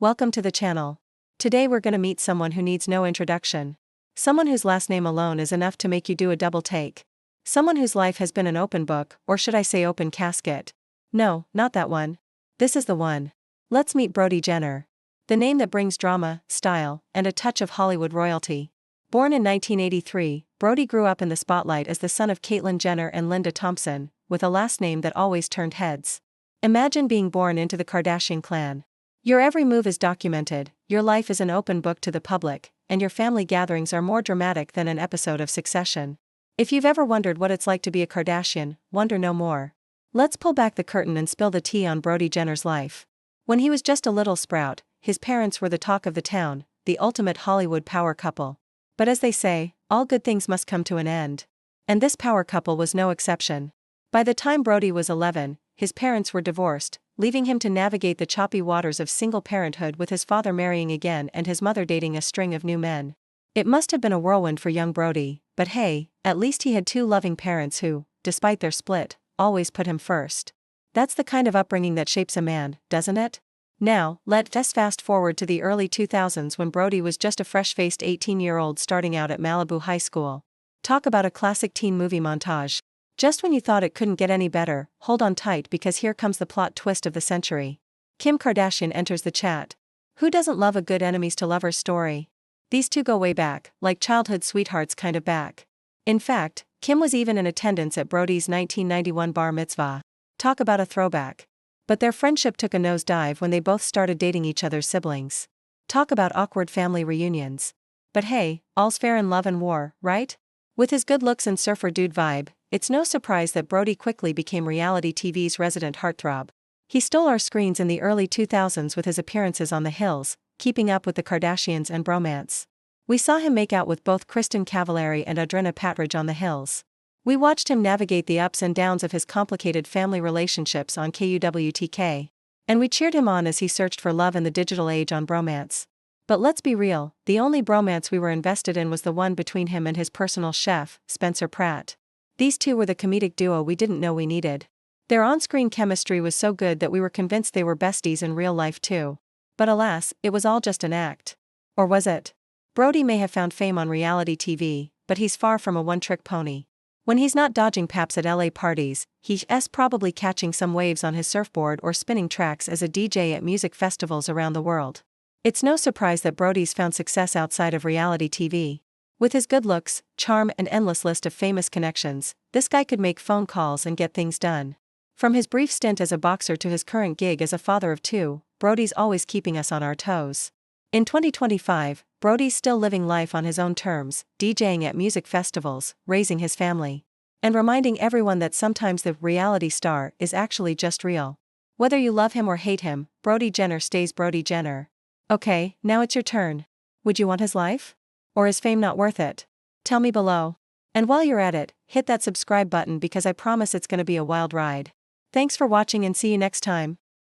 Welcome to the channel. Today we're gonna meet someone who needs no introduction. Someone whose last name alone is enough to make you do a double take. Someone whose life has been an open book, or should I say open casket? No, not that one. This is the one. Let's meet Brody Jenner. The name that brings drama, style, and a touch of Hollywood royalty. Born in 1983, Brody grew up in the spotlight as the son of Caitlyn Jenner and Linda Thompson, with a last name that always turned heads. Imagine being born into the Kardashian clan. Your every move is documented, your life is an open book to the public, and your family gatherings are more dramatic than an episode of Succession. If you've ever wondered what it's like to be a Kardashian, wonder no more. Let's pull back the curtain and spill the tea on Brody Jenner's life. When he was just a little sprout, his parents were the talk of the town, the ultimate Hollywood power couple. But as they say, all good things must come to an end. And this power couple was no exception. By the time Brody was 11, his parents were divorced, leaving him to navigate the choppy waters of single parenthood with his father marrying again and his mother dating a string of new men. It must have been a whirlwind for young Brody, but hey, at least he had two loving parents who, despite their split, always put him first. That's the kind of upbringing that shapes a man, doesn't it? Now, let's fast forward to the early 2000s when Brody was just a fresh-faced 18-year-old starting out at Malibu High School. Talk about a classic teen movie montage. Just when you thought it couldn't get any better, hold on tight because here comes the plot twist of the century. Kim Kardashian enters the chat. Who doesn't love a good enemies to lovers story? These two go way back, like childhood sweethearts kind of back. In fact, Kim was even in attendance at Brody's 1991 bar mitzvah. Talk about a throwback. But their friendship took a nosedive when they both started dating each other's siblings. Talk about awkward family reunions. But hey, all's fair in love and war, right? With his good looks and surfer dude vibe, it's no surprise that Brody quickly became reality TV's resident heartthrob. He stole our screens in the early 2000s with his appearances on The Hills, Keeping Up with the Kardashians and Bromance. We saw him make out with both Kristen Cavallari and Audrina Patridge on The Hills. We watched him navigate the ups and downs of his complicated family relationships on KUWTK. And we cheered him on as he searched for love in the digital age on Bromance. But let's be real, the only bromance we were invested in was the one between him and his personal chef, Spencer Pratt. These two were the comedic duo we didn't know we needed. Their on-screen chemistry was so good that we were convinced they were besties in real life too. But alas, it was all just an act. Or was it? Brody may have found fame on reality TV, but he's far from a one-trick pony. When he's not dodging paps at LA parties, he's probably catching some waves on his surfboard or spinning tracks as a DJ at music festivals around the world. It's no surprise that Brody's found success outside of reality TV. With his good looks, charm and endless list of famous connections, this guy could make phone calls and get things done. From his brief stint as a boxer to his current gig as a father of two, Brody's always keeping us on our toes. In 2025, Brody's still living life on his own terms, DJing at music festivals, raising his family, and reminding everyone that sometimes the reality star is actually just real. Whether you love him or hate him, Brody Jenner stays Brody Jenner. Okay, now it's your turn. Would you want his life? Or is fame not worth it? Tell me below. And while you're at it, hit that subscribe button because I promise it's gonna be a wild ride. Thanks for watching and see you next time.